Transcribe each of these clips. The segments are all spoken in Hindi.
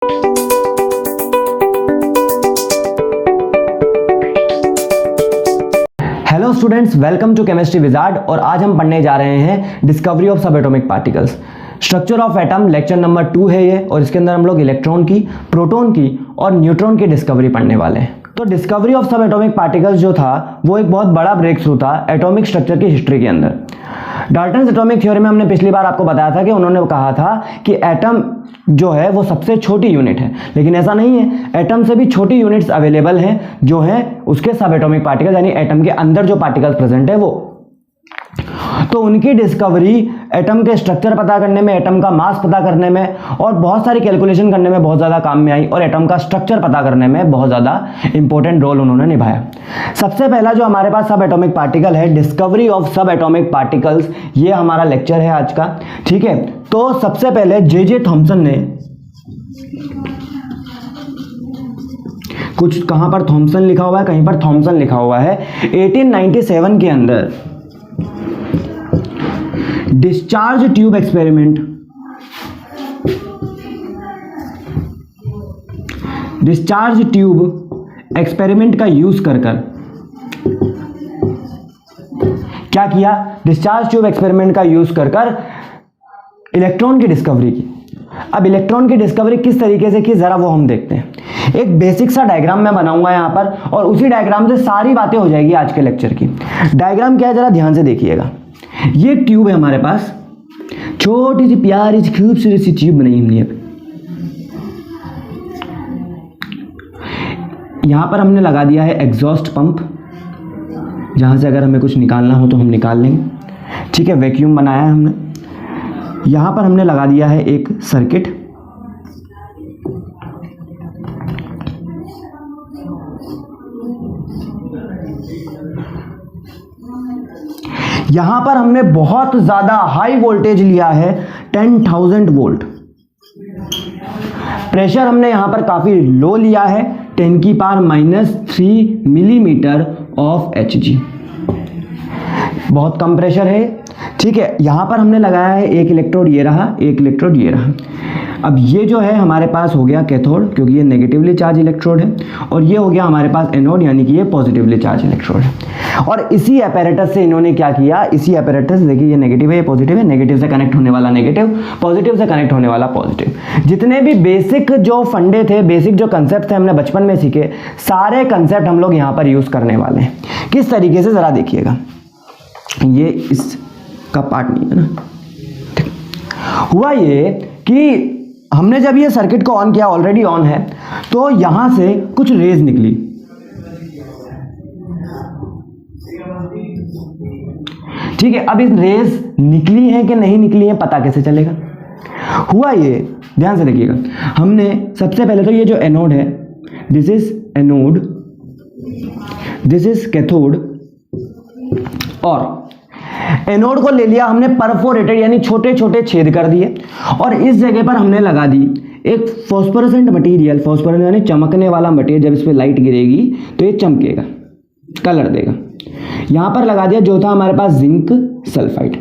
Hello students, welcome to Chemistry Wizard. और आज हम पढ़ने जा रहे हैं discovery of subatomic particles, structure of atom. Lecture number 2 है ये, और इसके अंदर हम लोग इलेक्ट्रॉन की, प्रोटॉन की और न्यूट्रॉन की डिस्कवरी पढ़ने वाले हैं। तो discovery of subatomic particles जो था वो एक बहुत बड़ा ब्रेक थ्रू था एटॉमिक स्ट्रक्चर की हिस्ट्री के अंदर। डाल्टन्स एटॉमिक थ्योरी में हमने पिछली बार आपको बताया था कि उन्होंने कहा था कि एटम जो है वो सबसे छोटी यूनिट है, लेकिन ऐसा नहीं है। एटम से भी छोटी यूनिट्स अवेलेबल हैं जो हैं उसके सब एटॉमिक पार्टिकल्स, यानी एटम के अंदर जो पार्टिकल्स प्रेजेंट है वो। तो उनकी डिस्कवरी एटम के स्ट्रक्चर पता करने में, एटम का मास पता करने में और बहुत सारी कैलकुलेशन करने में बहुत ज़्यादा काम में आई, और एटम का स्ट्रक्चर पता करने में बहुत ज़्यादा इंपॉर्टेंट रोल उन्होंने निभाया। सबसे पहला जो हमारे पास सब एटॉमिक पार्टिकल है, discovery of subatomic particles, ये हमारा लेक्चर है आज का। ठीक है, तो सबसे पहले जे थॉमसन ने, कुछ कहां पर थॉमसन लिखा हुआ है, कहीं पर थॉमसन लिखा हुआ है, 1897 के अंदर discharge tube experiment, discharge tube experiment का यूज कर क्या किया, डिस्चार्ज ट्यूब एक्सपेरिमेंट का यूज कर इलेक्ट्रॉन की डिस्कवरी की। अब इलेक्ट्रॉन की डिस्कवरी किस तरीके से की, जरा वो हम देखते हैं। एक बेसिक सा डायग्राम मैं बनाऊंगा यहां पर, और उसी डायग्राम से सारी बातें हो जाएगी आज के लेक्चर की। डायग्राम क्या है जरा ध्यान से देखिएगा। ये एक ट्यूब है हमारे पास, छोटी सी प्यारी सी खूबसूरत सी ट्यूब बनाई हमने। यहां पर हमने लगा दिया है एग्जॉस्ट पंप, जहां से अगर हमें कुछ निकालना हो तो हम निकाल लेंगे। ठीक है, वैक्यूम बनाया है हमने। यहां पर हमने लगा दिया है एक सर्किट, यहां पर हमने बहुत ज्यादा हाई वोल्टेज लिया है, 10,000 वोल्ट। प्रेशर हमने यहां पर काफी लो लिया है, 10⁻³ मिलीमीटर ऑफ Hg, बहुत कम प्रेशर है। ठीक है, यहां पर हमने लगाया है एक इलेक्ट्रोड, ये रहा, एक इलेक्ट्रोड ये रहा। अब ये जो है हमारे पास हो गया कैथोड, क्योंकि ये नेगेटिवली चार्ज इलेक्ट्रोड है, और ये हो गया हमारे पास एनोड, यानी कि ये पॉजिटिवली चार्ज इलेक्ट्रोड है। और इसी एपेरेटस से इन्होंने क्या किया, इसी एपेरेटस, देखिए ये नेगेटिव है, ये पॉजिटिव है, नेगेटिव से कनेक्ट होने वाला नेगेटिव, पॉजिटिव से कनेक्ट होने वाला पॉजिटिव। जितने भी बेसिक जो फंडे थे, बेसिक जो कंसेप्ट थे हमने बचपन में सीखे, सारे कंसेप्ट हम लोग यहाँ पर यूज करने वाले हैं। किस तरीके से जरा देखिएगा, ये इसका पार्ट नहीं है ना। हुआ ये कि हमने जब ये सर्किट को ऑन किया, ऑलरेडी ऑन है, तो यहां से कुछ रेज निकली। ठीक है, अब इस रेज निकली है कि नहीं निकली है पता कैसे चलेगा। हुआ ये, ध्यान से देखिएगा, हमने सबसे पहले तो ये जो एनोड है, this is anode, this is cathode, और एनोड को ले लिया हमने परफोरेटेड, यानी छोटे छोटे छेद कर दिए, और इस जगह पर हमने लगा दी एक फॉस्फोरेसेंट मटेरियल, फॉस्फोरेसेंट यानी चमकने वाला मटेरियल। जब इस पे लाइट गिरेगी तो ये चमकेगा, कलर देगा। यहां पर लगा दिया जो था हमारे पास जिंक सल्फाइड।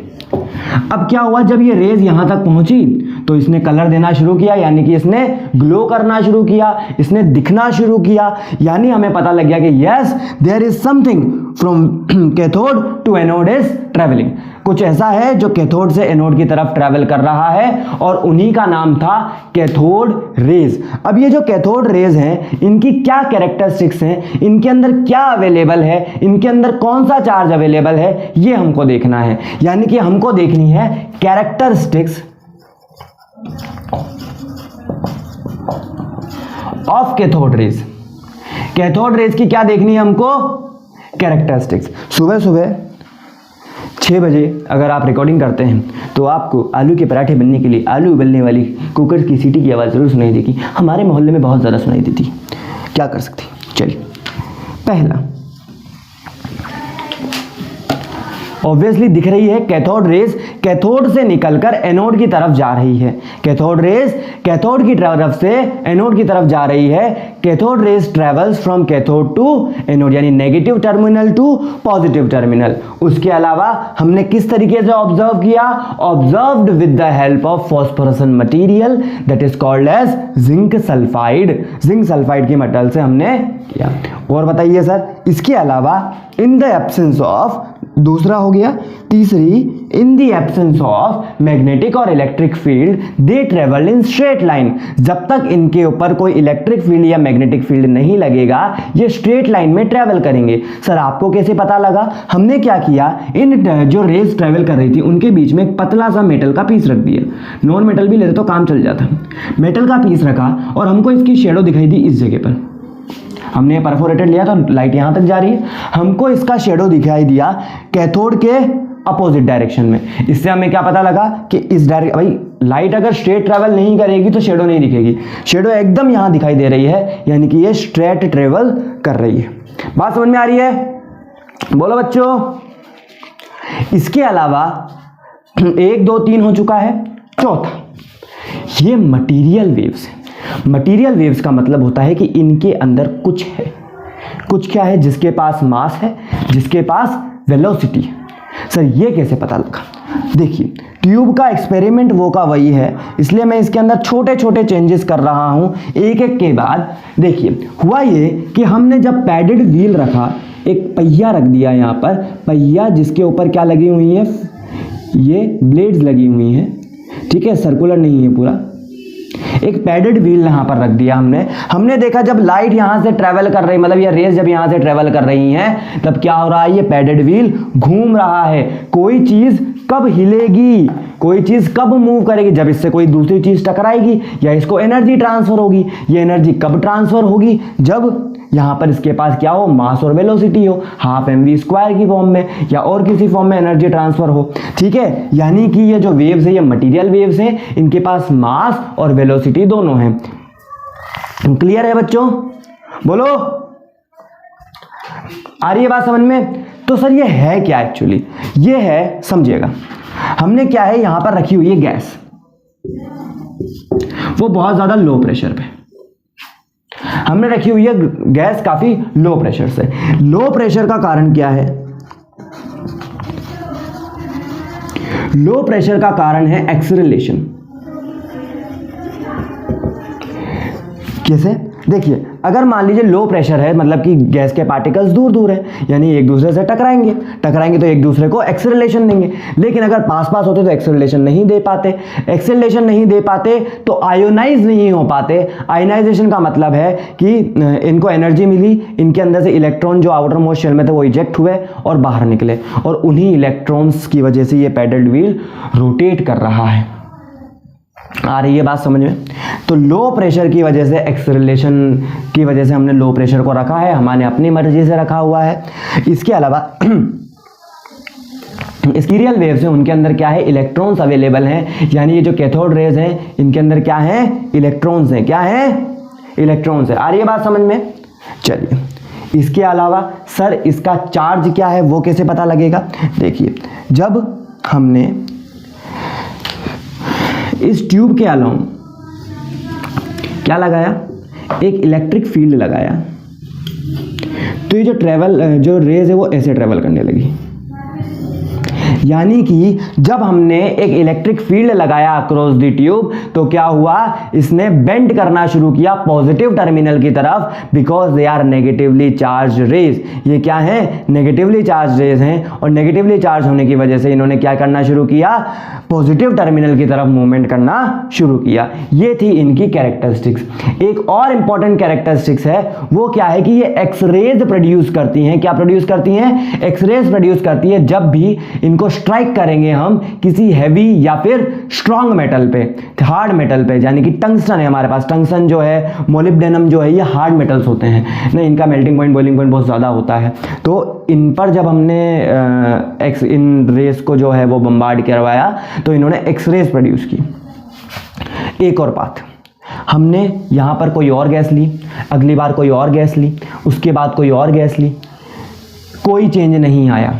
अब क्या हुआ, जब ये रेज यहां तक पहुंची तो इसने कलर देना शुरू किया, यानी कि इसने ग्लो करना शुरू किया, इसने दिखना शुरू किया, यानी हमें पता लग गया कि yes there is something from cathode to anode is travelling. कुछ ऐसा है जो कैथोड से एनोड की तरफ ट्रैवल कर रहा है, और उन्हीं का नाम था कैथोड रेज। अब ये जो कैथोड रेज हैं, इनकी क्या कैरेक्टरिस्टिक्स हैं, इनके अंदर क्या अवेलेबल है, इनके अंदर कौन सा चार्ज अवेलेबल है, ये हमको देखना है। यानी कि हमको देखनी है characteristics of cathode rays. Cathode rays की क्या देखनी है हमको, कैरेक्टरिस्टिक्स। सुबह सुबह 6 बजे अगर आप रिकॉर्डिंग करते हैं तो आपको आलू के पराठे बनने के लिए आलू उबलने वाली कुकर की सीटी की आवाज़ ज़रूर सुनाई देगी। हमारे मोहल्ले में बहुत ज़्यादा सुनाई देती, क्या कर सकते। चलिए, पहला ऑब्वियसली दिख रही है, कैथोड रेज कैथोड से निकलकर एनोड की तरफ जा रही है। कैथोड रेज कैथोड की तरफ से एनोड की तरफ जा रही है। Cathode rays travels from cathode to anode, यानी negative terminal to positive terminal. उसके अलावा हमने किस तरीके से ऑब्जर्व किया? Observed with the help of phosphorescent material that is called as zinc sulphide. Zinc sulphide की मेटल से हमने किया। और बताइए सर, इसके अलावा इन द एब्सेंस ऑफ, दूसरा हो गया, तीसरी, in the absence of magnetic और electric field they travel in straight line. जब तक इनके ऊपर कोई इलेक्ट्रिक फील्ड या मैग्नेटिक फील्ड नहीं लगेगा, ये स्ट्रेट लाइन में ट्रेवल करेंगे। सर आपको कैसे पता लगा? हमने क्या किया, इन जो रेज ट्रेवल कर रही थी उनके बीच में एक पतला सा मेटल का पीस रख दिया। नॉन मेटल भी लेते तो काम चल जाता। मेटल का पीस रखा और हमको इसकी शेडो दिखाई दी इस जगह पर। हमने परफोरेटेड लिया तो लाइट यहां तक जा रही है, हमको इसका शेडो दिखाई दिया कैथोड के अपोजिट डायरेक्शन में। इससे हमें क्या पता लगा कि इस डायरेक्शन, भाई लाइट अगर स्ट्रेट ट्रेवल नहीं करेगी तो शेडो नहीं दिखेगी। शेडो एकदम यहां दिखाई दे रही है, यानी कि ये स्ट्रेट ट्रेवल कर रही है। बात समझ में आ रही है? बोलो बच्चों। इसके अलावा 1 2 3 हो चुका है। चौथा, ये मटीरियल वेव्स है। मटीरियल वेव्स का मतलब होता है कि इनके अंदर कुछ है। कुछ क्या है? जिसके पास मास है, जिसके पास वेलोसिटी है। सर ये कैसे पता लगा? देखिए, ट्यूब का एक्सपेरिमेंट वो का वही है, इसलिए मैं इसके अंदर छोटे छोटे चेंजेस कर रहा हूं एक एक के बाद। देखिए, हुआ ये कि हमने जब पैडेड व्हील रखा, एक पहिया रख दिया यहाँ पर, पहिया जिसके ऊपर क्या लगी हुई है, ये ब्लेड्स लगी हुई हैं, ठीक है, सर्कुलर नहीं है पूरा। एक पैडेड व्हील यहां पर रख दिया हमने देखा जब लाइट यहां से ट्रेवल कर रही, मतलब ये रेस जब यहां से ट्रेवल कर रही हैं, तब क्या हो रहा है? ये पैडेड व्हील घूम रहा है। कोई चीज कब हिलेगी, कोई चीज कब मूव करेगी? जब इससे कोई दूसरी चीज टकराएगी या इसको एनर्जी ट्रांसफर होगी। ये एनर्जी कब ट्रांसफर होगी? जब यहां पर इसके पास क्या हो? मास और वेलोसिटी हो, 12mv² की फॉर्म में या और किसी फॉर्म में एनर्जी ट्रांसफर हो, ठीक है। यानी कि ये जो वेव्स है, ये मटेरियल वेव्स हैं, इनके पास मास और वेलोसिटी दोनों हैं। क्लियर है बच्चों? बोलो, आ रही है बात समझ में? तो सर ये है क्या एक्चुअली? ये है, समझिएगा, हमने क्या है यहां पर रखी हुई है गैस, वो बहुत ज्यादा लो प्रेशर पे हमने रखी हुई है गैस, काफी लो प्रेशर से। लो प्रेशर का कारण क्या है? लो प्रेशर का कारण है एक्सेलरेशन। कैसे? देखिए, अगर मान लीजिए लो प्रेशर है, मतलब कि गैस के पार्टिकल्स दूर दूर है, यानी एक दूसरे से टकराएंगे तो एक दूसरे को एक्सेलरेशन देंगे। लेकिन अगर पास पास होते तो एक्सेलरेशन नहीं दे पाते। एक्सेलरेशन नहीं दे पाते तो आयोनाइज नहीं हो पाते। आयोनाइजेशन का मतलब है कि इनको एनर्जी मिली, इनके अंदर से इलेक्ट्रॉन जो आउटर मोस्ट शेल में थे वो इजेक्ट हुए और बाहर निकले, और उन्हीं इलेक्ट्रॉन्स की वजह से ये पैडल्ड व्हील रोटेट कर रहा है। आ रही है बात समझ में? तो लो प्रेशर की वजह से, एक्सेलरेशन की वजह से हमने लो प्रेशर को रखा है, हमने अपनी मर्जी से रखा हुआ है। इसके अलावा स्टीरियल वेव्स हैं, उनके अंदर क्या है? इलेक्ट्रॉन्स अवेलेबल हैं। यानी ये जो कैथोड रेज हैं, इनके अंदर क्या है? इलेक्ट्रॉन्स हैं। क्या है? इलेक्ट्रॉन्स है। आ रही है बात समझ में? चलिए, इसके अलावा सर इसका चार्ज क्या है, वो कैसे पता लगेगा? देखिए, जब हमने इस ट्यूब के अलोंग क्या लगाया? एक इलेक्ट्रिक फील्ड लगाया, तो ये जो रेज है वो ऐसे ट्रेवल करने लगी। यानी कि जब हमने एक इलेक्ट्रिक फील्ड लगाया अक्रॉस द ट्यूब, तो क्या हुआ? इसने बेंड करना शुरू किया पॉजिटिव टर्मिनल की तरफ, because they are negatively charge rays. ये क्या है? नेगेटिवली चार्ज रेज हैं, और नेगेटिवली चार्ज होने की वजह से इन्होंने क्या करना शुरू किया? पॉजिटिव टर्मिनल की तरफ मूवमेंट करना शुरू किया। ये थी इनकी कैरेक्टरिस्टिक्स। एक और इंपॉर्टेंट कैरेक्टरिस्टिक्स है, वो क्या है कि ये एक्सरेज प्रोड्यूस करती हैं। क्या प्रोड्यूस करती हैं? एक्सरेज प्रोड्यूस करती है। जब भी इनको स्ट्राइक करेंगे हम किसी हैवी या फिर स्ट्रॉन्ग मेटल पे, हार्ड मेटल पे, यानी कि टंगस्टन है हमारे पास, टंगस्टन जो है, मोलिब्डेनम जो है, ये हार्ड मेटल्स होते हैं ना, इनका मेल्टिंग पॉइंट, बॉइलिंग पॉइंट बहुत ज़्यादा होता है। तो इन पर जब हमने इन रेस को जो है वो बम्बार्ड करवाया, तो इन्होंने एक्सरेज प्रोड्यूस की। एक और बात, हमने यहाँ पर कोई और गैस ली, अगली बार कोई और गैस ली, उसके बाद कोई और गैस ली, कोई चेंज नहीं आया।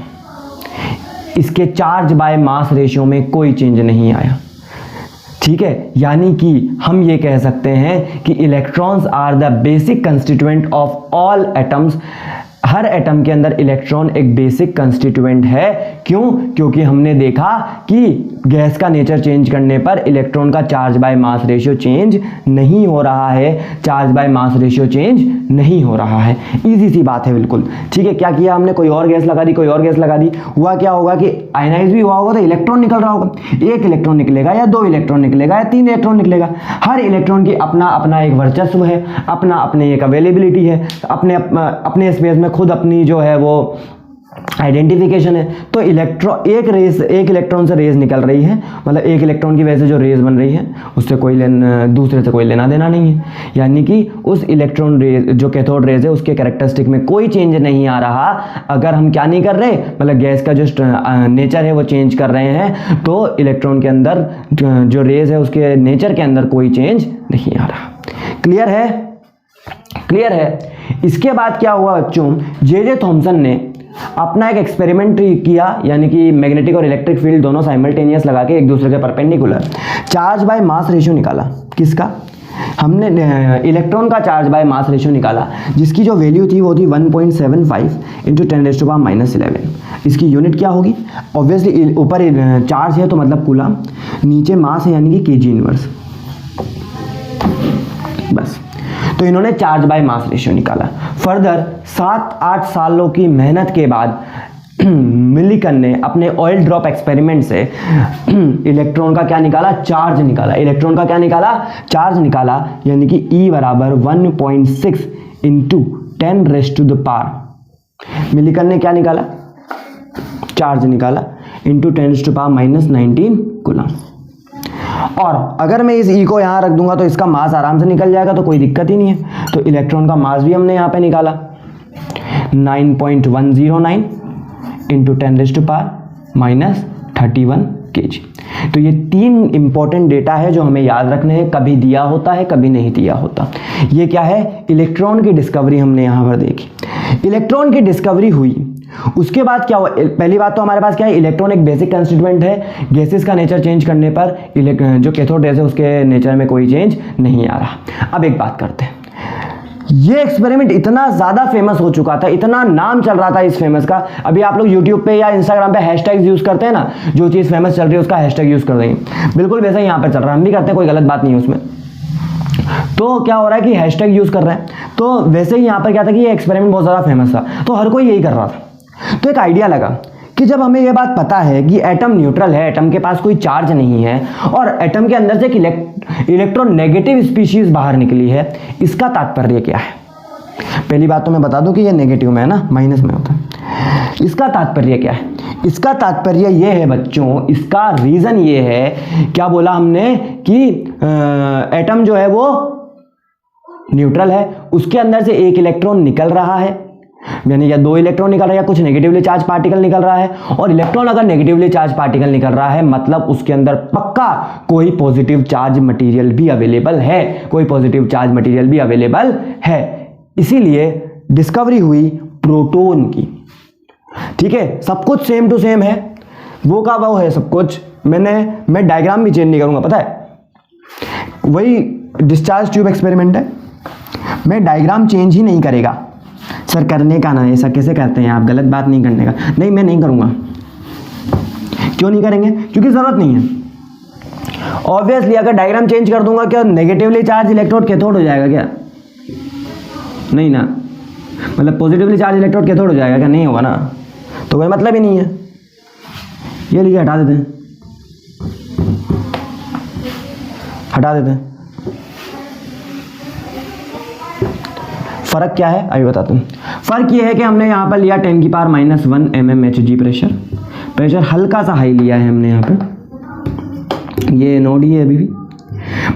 इसके चार्ज बाय मास रेशियो में कोई चेंज नहीं आया। ठीक है, यानी कि हम ये कह सकते हैं कि electrons are the basic constituent of all atoms. हर एटम के अंदर इलेक्ट्रॉन एक बेसिक कंस्टिट्यूएंट है। क्यों? क्योंकि हमने देखा कि गैस का नेचर चेंज करने पर इलेक्ट्रॉन का charge by mass ratio change नहीं हो रहा है। Charge by mass ratio change नहीं हो रहा है। इजी सी बात है बिल्कुल। ठीक है, क्या किया हमने? कोई और गैस लगा दी, कोई और गैस लगा दी। हुआ क्या होगा कि आयनाइज भी हुआ होगा तो इलेक्ट्रॉन निकल रहा होगा। एक इलेक्ट्रॉन निकलेगा या दो इलेक्ट्रॉन निकलेगा या तीन इलेक्ट्रॉन निकलेगा। हर इलेक्ट्रॉन की अपना अपना एक वर्चस्व है, अपना अपने एक अवेलेबिलिटी है, अपने स्पेस में खुद अपनी जो है वो आइडेंटिफिकेशन है। तो एक इलेक्ट्रॉन से रेज निकल रही है, मतलब एक इलेक्ट्रॉन की वजह से जो रेज बन रही है उससे दूसरे से कोई लेना देना नहीं है। यानी कि उस इलेक्ट्रॉन रेज जो कैथोड रेज है उसके कैरेक्टरिस्टिक में कोई चेंज नहीं आ रहा। अगर हम क्या नहीं कर रहे, मतलब गैस का जो नेचर है वो चेंज कर रहे हैं, तो इलेक्ट्रॉन के अंदर जो रेज है उसके नेचर के अंदर कोई चेंज नहीं आ रहा। क्लियर है? क्लियर है। इसके बाद क्या हुआ बच्चों, जे थॉमसन ने अपना एक एक्सपेरिमेंट किया, यानी कि मैग्नेटिक और इलेक्ट्रिक फील्ड दोनों साइमल्टेनियस लगा के एक दूसरे के perpendicular charge by mass ratio निकाला। किसका? हमने इलेक्ट्रॉन का चार्ज बाय मास रेशियो निकाला, जिसकी जो वैल्यू थी वो थी 1.75 इंटू 10⁻⁻11। इसकी यूनिट क्या होगी? ऑब्वियसली ऊपर चार्ज है तो मतलब कूलम, नीचे मास है यानी कि केजी इनवर्स। बस, तो इन्होंने चार्ज बाय मास रेशियो निकाला। फर्दर 7-8 सालों की मेहनत के बाद मिलिकन ने अपने ऑयल ड्रॉप एक्सपेरिमेंट से इलेक्ट्रॉन का क्या निकाला? चार्ज निकाला। इलेक्ट्रॉन का क्या निकाला? चार्ज निकाला, यानी कि E बराबर 1.6 इंटू 10⁻⁻। मिलिकन ने क्या निकाला? चार्ज निकाला इंटू 10⁻⁻19 कूलम। और अगर मैं इस E को यहाँ रख दूंगा तो इसका मास आराम से निकल जाएगा, तो कोई दिक्कत ही नहीं है। तो इलेक्ट्रॉन का मास भी हमने यहाँ पे निकाला 9.109 इंटू 10⁻31 kg। तो ये 3 इंपॉर्टेंट डेटा है जो हमें याद रखने हैं। कभी दिया होता है, कभी नहीं दिया होता। ये क्या है? इलेक्ट्रॉन की डिस्कवरी हमने यहाँ पर देखी। इलेक्ट्रॉन की डिस्कवरी हुई, उसके बाद क्या हुआ? पहली बात तो हमारे पास क्या है? इलेक्ट्रॉन एक बेसिक कंस्टिट्यूएंट है। गैसेस का नेचर चेंज करने पर जो कैथोड रेज है उसके नेचर में कोई चेंज नहीं आ रहा। अब एक बात करते हैं, ये एक्सपेरिमेंट इतना ज़्यादा फेमस हो चुका था, इतना नाम चल रहा था इस फेमस का। अभी आप लोग यूट्यूब पे या इंस्टाग्राम पे हैशटैग्स यूज़ करते हैं ना, जो चीज़ फेमस चल रही है उसका हैशटैग यूज़ कर देंगे। बिल्कुल वैसा ही यहाँ पर चल रहा है, हम भी करते हैं, कोई गलत बात नहीं है उसमें। तो क्या हो रहा है कि हैशटैग यूज़ कर रहे हैं, तो वैसे ही यहाँ पर क्या था कि ये एक्सपेरिमेंट बहुत ज़्यादा फेमस था, तो हर कोई यही कर रहा था। तो एक आइडिया लगा कि जब हमें यह बात पता है कि एटम न्यूट्रल है, एटम के पास कोई चार्ज नहीं है, और एटम के अंदर से एक इलेक्ट्रॉन नेगेटिव स्पीशीज बाहर निकली है, इसका तात्पर्य क्या है? पहली बात तो मैं बता दूं कि ये नेगेटिव में है ना, माइनस में होता है। इसका तात्पर्य क्या है? इसका तात्पर्य ये है बच्चों, इसका रीजन ये है, क्या बोला हमने कि एटम जो है वो न्यूट्रल है, उसके अंदर से एक इलेक्ट्रॉन निकल रहा है, यानी या 2 इलेक्ट्रॉन निकल रहा है या कुछ नेगेटिवली चार्ज पार्टिकल निकल रहा है। और इलेक्ट्रॉन अगर नेगेटिवली चार्ज पार्टिकल निकल रहा है, मतलब उसके अंदर पक्का कोई पॉजिटिव चार्ज मटेरियल भी अवेलेबल है, कोई पॉजिटिव चार्ज मटेरियल भी अवेलेबल है। इसीलिए डिस्कवरी हुई प्रोटॉन की। ठीक है, सब कुछ सेम टू सेम है, वो का वो है सब कुछ। मैं डायग्राम भी चेंज नहीं करूंगा, पता है, वही डिस्चार्ज ट्यूब एक्सपेरिमेंट है, मैं डायग्राम चेंज ही नहीं करेगा। सर करने का ना, ऐसा कैसे करते हैं आप, गलत बात नहीं करने का। नहीं, मैं नहीं करूंगा। क्यों नहीं करेंगे? क्योंकि जरूरत नहीं है। ऑब्वियसली अगर डायग्राम चेंज कर दूंगा, क्या नेगेटिवली चार्ज इलेक्ट्रोड कैथोड हो जाएगा क्या? नहीं ना, मतलब पॉजिटिवली चार्ज इलेक्ट्रोड कैथोड हो जाएगा क्या? नहीं होगा ना, तो कोई मतलब ही नहीं है। ये लीजिए, हटा देते हैं, हटा देते हैं। फर्क क्या है अभी बताता हूँ। फर्क ये है कि हमने यहाँ पर लिया 10⁻⁻1 mmHg प्रेशर हल्का सा हाई लिया है हमने यहाँ पे, ये एनोड ही है अभी भी।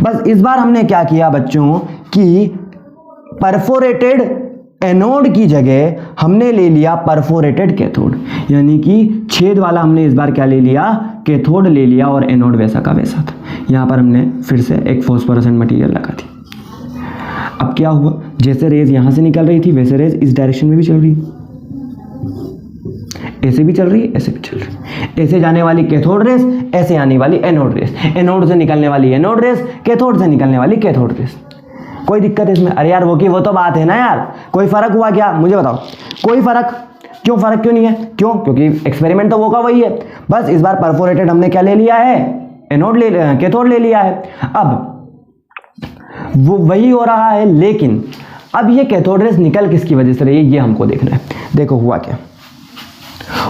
बस इस बार हमने क्या किया बच्चों कि परफोरेटेड एनोड की जगह हमने ले लिया परफोरेटेड कैथोड, यानी कि छेद वाला हमने इस बार क्या ले लिया? कैथोड ले लिया, और एनोड वैसा का वैसा था। यहाँ पर हमने फिर से एक फॉस्फोरेसेंट मटेरियल लगा दी। अब क्या हुआ? जैसे रेज यहां से निकल रही थी वैसे रेज इस डायरेक्शन में भी चल रही, ऐसे भी चल रही है, ऐसे भी चल रही है। ऐसे जाने वाली कैथोड रेस, ऐसे आने वाली एनोड रेस, एनोड से निकलने वाली एनोड रेस, कैथोड से निकलने वाली कैथोड रेस। कोई दिक्कत इसमें? अरे यार वो तो बात है ना यार, कोई फर्क हुआ क्या मुझे बताओ? कोई फर्क? क्यों फर्क क्यों नहीं है? क्यों? क्योंकि एक्सपेरिमेंट तो वो का वही है, बस इस बार परफोरेटेड हमने क्या ले लिया है? एनोड कैथोड ले लिया है। अब वो वही हो रहा है, लेकिन अब ये कैथोड रेस निकल किसकी वजह से रही है ये हमको देखना है। देखो हुआ क्या,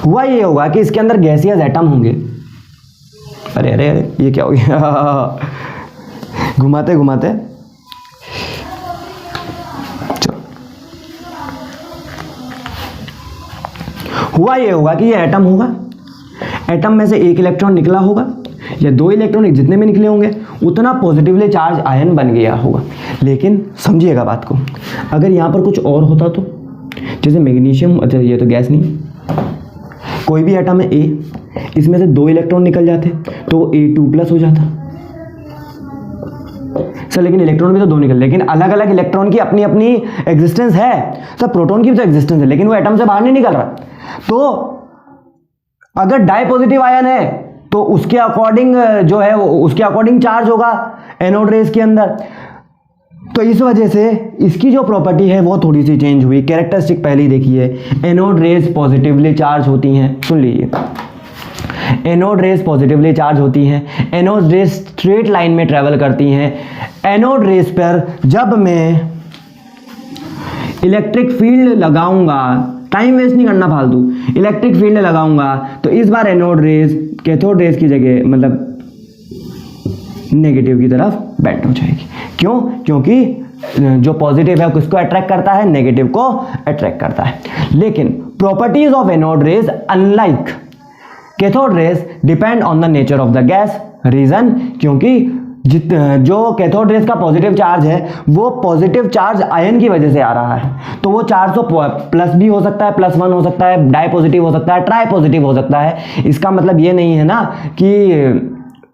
हुआ ये होगा कि इसके अंदर गैसियस एटम होंगे। अरे अरे अरे ये क्या हो गया घुमाते घुमाते चलो। हुआ ये होगा कि ये एटम होगा, एटम में से एक इलेक्ट्रॉन निकला होगा या दो इलेक्ट्रॉन जितने भी निकले होंगे उतना पॉजिटिवली चार्ज आयन बन गया होगा। लेकिन समझिएगा बात को, अगर यहाँ पर कुछ और होता तो, जैसे मैग्नीशियम, अच्छा ये तो गैस नहीं, कोई भी एटम है ए, इसमें से दो इलेक्ट्रॉन निकल जाते तो A2+ हो जाता सर। लेकिन इलेक्ट्रॉन भी तो दो निकल, लेकिन अलग अलग इलेक्ट्रॉन की अपनी अपनी एग्जिस्टेंस है सर। प्रोटॉन की भी तो एग्जिस्टेंस है, लेकिन वो एटम से बाहर नहीं निकल रहा। तो अगर डाई पॉजिटिव आयन है तो उसके अकॉर्डिंग जो है उसके अकॉर्डिंग चार्ज होगा एनोड रेस के अंदर। तो इस वजह से इसकी जो प्रॉपर्टी है वो थोड़ी सी चेंज हुई। कैरेक्टरिस्टिक पहले ही देखिए, एनोड रेस पॉजिटिवली चार्ज होती हैं, सुन लीजिए, एनोड रेस पॉजिटिवली चार्ज होती हैं। एनोड रेस स्ट्रेट लाइन में ट्रेवल करती हैं। एनोड रेस पर जब मैं इलेक्ट्रिक फील्ड लगाऊंगा, टाइम वेस्ट नहीं करना फालतू, इलेक्ट्रिक फील्ड लगाऊंगा तो इस बार एनोड रेस कैथोड रेस की जगह मतलब नेगेटिव की तरफ बेंड हो जाएगी। क्यों? क्योंकि जो पॉजिटिव है किसको अट्रैक्ट करता है? नेगेटिव को अट्रैक्ट करता है। लेकिन properties of anode rays unlike cathode rays depend on the nature of the gas. Reason, क्योंकि जो कैथोड रेस का पॉजिटिव चार्ज है वो पॉजिटिव चार्ज आयन की वजह से आ रहा है, तो वो चार्ज तो प्लस भी हो सकता है, +1 हो सकता है, डाई पॉजिटिव हो सकता है, ट्राई पॉजिटिव हो सकता है। इसका मतलब ये नहीं है ना कि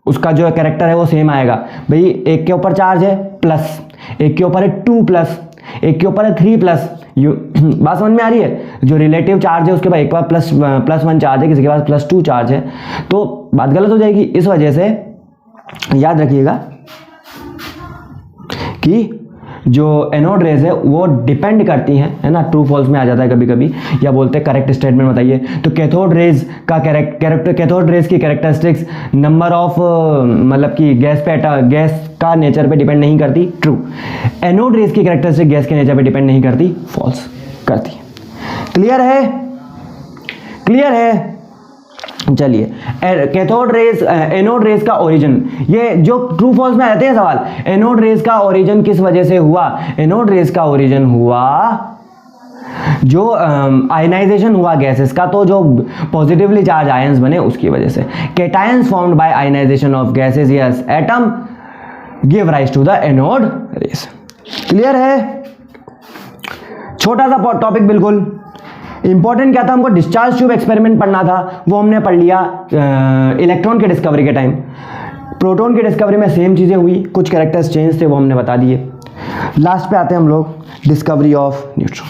उसका जो कैरेक्टर है वो सेम आएगा। भाई एक के ऊपर चार्ज है प्लस, एक के ऊपर है 2+, एक के ऊपर है 3+। बात समझ में आ रही है? जो रिलेटिव चार्ज है उसके बाद एक बार +1 चार्ज है, किसी के पास +2 चार्ज है, तो बात गलत हो जाएगी। इस वजह से याद रखिएगा कि जो एनोड रेज है वो डिपेंड करती हैं, है ना, ट्रू फॉल्स में आ जाता है कभी कभी, या बोलते हैं करेक्ट स्टेटमेंट बताइए। तो कैथोड रेज का कैथोड रेज की कैरेक्टरिस्टिक्स नंबर ऑफ मतलब कि गैस का नेचर पे डिपेंड नहीं करती, ट्रू। एनोड रेज की कैरेक्टरिस्टिक गैस के नेचर पे डिपेंड नहीं करती, फॉल्स करती है। क्लियर है? क्लियर है? चलिए, कैथोड रेज एनोड रेज का ओरिजिन, ये जो ट्रू फॉल्स में आते हैं सवाल, एनोड रेज का ओरिजिन किस वजह से हुआ? एनोड रेज का ओरिजिन हुआ जो आयनाइजेशन हुआ गैसेस का, तो जो पॉजिटिवली चार्ज आयंस बने उसकी वजह से। Cations formed by ionisation of gases, yes, atom give rise to the anode rays. Clear है? छोटा सा टॉपिक, बिल्कुल इंपॉर्टेंट क्या था, हमको डिस्चार्ज ट्यूब एक्सपेरिमेंट पढ़ना था, वो हमने पढ़ लिया इलेक्ट्रॉन के डिस्कवरी के टाइम। प्रोटॉन की डिस्कवरी में सेम चीज़ें हुई, कुछ कैरेक्टर्स चेंज थे वो हमने बता दिए। लास्ट पे आते हैं हम लोग, डिस्कवरी ऑफ न्यूट्रॉन।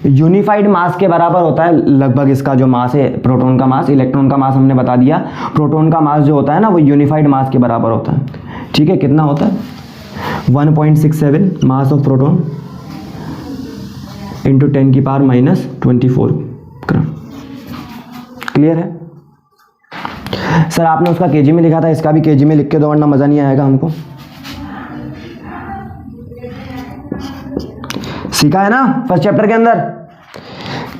यूनिफाइड मास के बराबर होता है लगभग इसका जो मास है, प्रोटॉन का मास। इलेक्ट्रॉन का मास हमने बता दिया, प्रोटॉन का मास जो होता है ना वो यूनिफाइड मास के बराबर होता है। ठीक है, कितना होता है? 1.67 mass of proton into 10⁻⁻24 gram. Clear है? सर आपने उसका केजी में लिखा था, इसका भी केजी में लिख के दो वरना मजा नहीं आएगा हमको। सीखा है ना फर्स्ट चैप्टर के अंदर?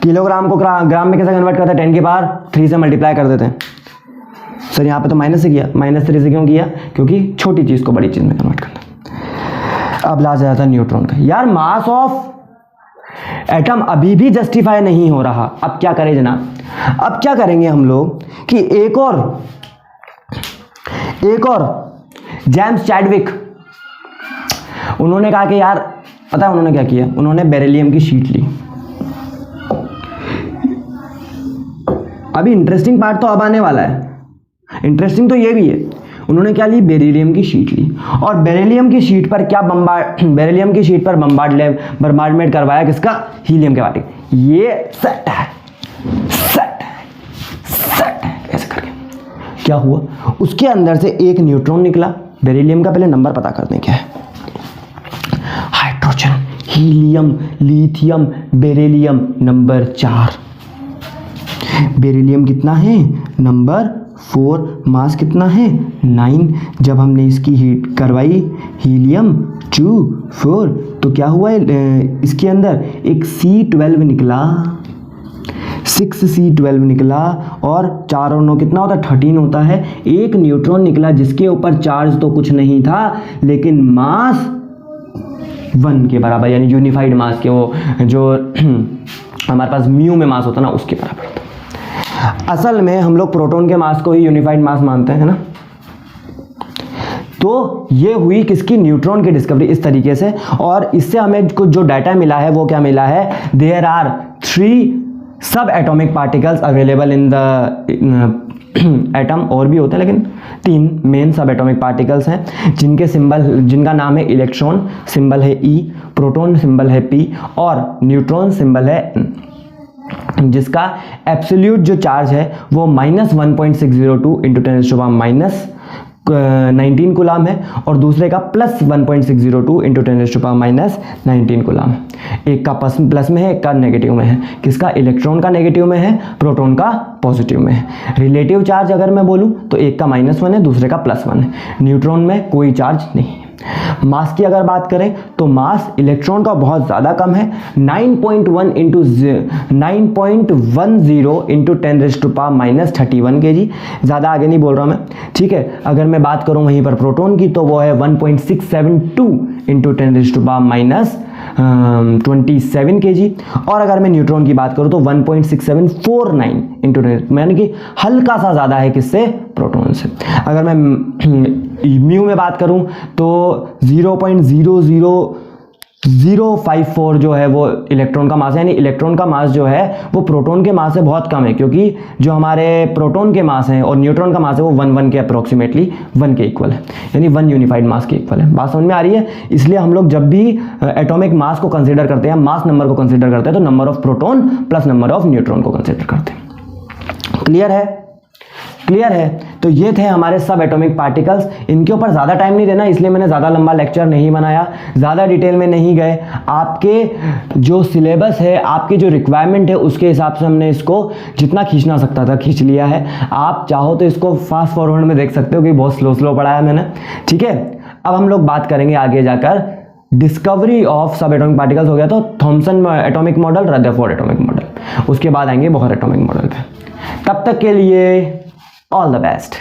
किलोग्राम को ग्राम में कैसे कन्वर्ट करते हैं? 10⁻³ से मल्टीप्लाई कर देते हैं। सर यहाँ पे तो माइनस से किया, -3 से क्यों किया? क्योंकि छोटी चीज को बड़ी चीज में कन्वर्ट करना। अब लास्ट जाता है न्यूट्रॉन का। यार मास ऑफ एटम अभी भी जस्टिफाई नहीं हो रहा, अब क्या करें जनाब? अब क्या करेंगे हम लोग कि एक और जेम्स चैडविक, उन्होंने कहा कि यार पता है उन्होंने क्या किया? उन्होंने बेरिलियम की शीट ली। अभी इंटरेस्टिंग पार्ट तो अब आने वाला है, इंटरेस्टिंग तो ये भी है। उन्होंने क्या ली? बेरिलियम की शीट ली, और बेरिलियम की शीट पर क्या बेरिलियम की शीट पर बम्बार्डमेंट करवाया, किसका? हीलियम के पार्टिकल। ये सेट है, सेट ऐसे करके क्या हुआ, उसके अंदर से एक न्यूट्रॉन निकला। बेरिलियम का पहले नंबर पता करते हैं क्या है। Hydrogen, helium, lithium, beryllium number 4। Beryllium कितना है, नंबर 4। मास कितना है, 9। जब हमने इसकी हीट करवाई, हीलियम 2 4, तो क्या हुआ इसके अंदर एक C12 निकला, 6C12 निकला, और 4 और 9 कितना होता है, 13 होता है। एक न्यूट्रॉन निकला जिसके ऊपर चार्ज तो कुछ नहीं था, लेकिन मास 1 के बराबर, यानी यूनिफाइड मास के, वो जो हमारे पास म्यू में मास होता है ना, उसके बराबर होता है। असल में हम लोग प्रोटॉन के मास को ही यूनिफाइड मास मानते हैं ना। तो ये हुई किसकी, न्यूट्रॉन की डिस्कवरी इस तरीके से। और इससे हमें कुछ जो डाटा मिला है वो क्या मिला है, देयर आर 3 सब atomic particles available in the atom, और भी होते हैं लेकिन 3 मेन सब एटॉमिक पार्टिकल्स हैं जिनके सिंबल, जिनका नाम है इलेक्ट्रॉन, सिंबल है E, प्रोटॉन सिंबल है P, और न्यूट्रॉन सिंबल है N, जिसका एब्सोल्यूट जो चार्ज है वो -1.602 इंटू 10⁻19 कूलाम है, और दूसरे का +1.602 इंटू 10⁻19 कूलाम है। एक का प्लस में है, एक का नेगेटिव में है। किसका, इलेक्ट्रॉन का नेगेटिव में है, प्रोटॉन का पॉजिटिव में है। रिलेटिव चार्ज अगर मैं बोलूं तो एक का -1 है, दूसरे का +1 है। न्यूट्रॉन में कोई चार्ज नहीं है। मास की अगर बात करें तो मास इलेक्ट्रॉन का बहुत ज़्यादा कम है, 9.10 इंटू 10⁻31 kg। ज़्यादा आगे नहीं बोल रहा मैं, ठीक है। अगर मैं बात करूं वहीं पर प्रोटॉन की तो वो है 1.672 इंटू 10⁻27 kg। और अगर मैं न्यूट्रॉन की बात करूं तो 1.6749 इंटू, यानी कि हल्का सा ज़्यादा है किससे, प्रोटॉन से। अगर मैं म्यू में बात करूं तो 0.00054 जो है वो इलेक्ट्रॉन का मास है, यानी इलेक्ट्रॉन का मास जो है वो प्रोटॉन के मास से बहुत कम है, क्योंकि जो हमारे प्रोटॉन के मास हैं और न्यूट्रॉन का मास है वो 1 के अप्रोक्सीमेटली 1 के इक्वल है, यानी 1 यूनिफाइड मास के इक्वल है। बात समझ में आ रही है। इसलिए हम लोग जब भी एटॉमिक मास को कंसिडर करते हैं, मास नंबर को कंसिडर करते हैं, तो number of proton plus number of neutron को कंसिडर करते हैं। क्लियर है, क्लियर है। तो ये थे हमारे सब एटॉमिक पार्टिकल्स। इनके ऊपर ज़्यादा टाइम नहीं देना, इसलिए मैंने ज़्यादा लंबा लेक्चर नहीं बनाया, ज़्यादा डिटेल में नहीं गए। आपके जो सिलेबस है, आपकी जो रिक्वायरमेंट है, उसके हिसाब से हमने इसको जितना खींचना सकता था खींच लिया है। आप चाहो तो इसको फास्ट फॉरवर्ड में देख सकते हो कि बहुत स्लो पढ़ाया मैंने, ठीक है। अब हम लोग बात करेंगे आगे जाकर discovery of subatomic particles, हो गया तो Thomson atomic model, Rutherford atomic model, उसके बाद आएंगे बोहर एटॉमिक मॉडल पे। तब तक के लिए ऑल द बेस्ट।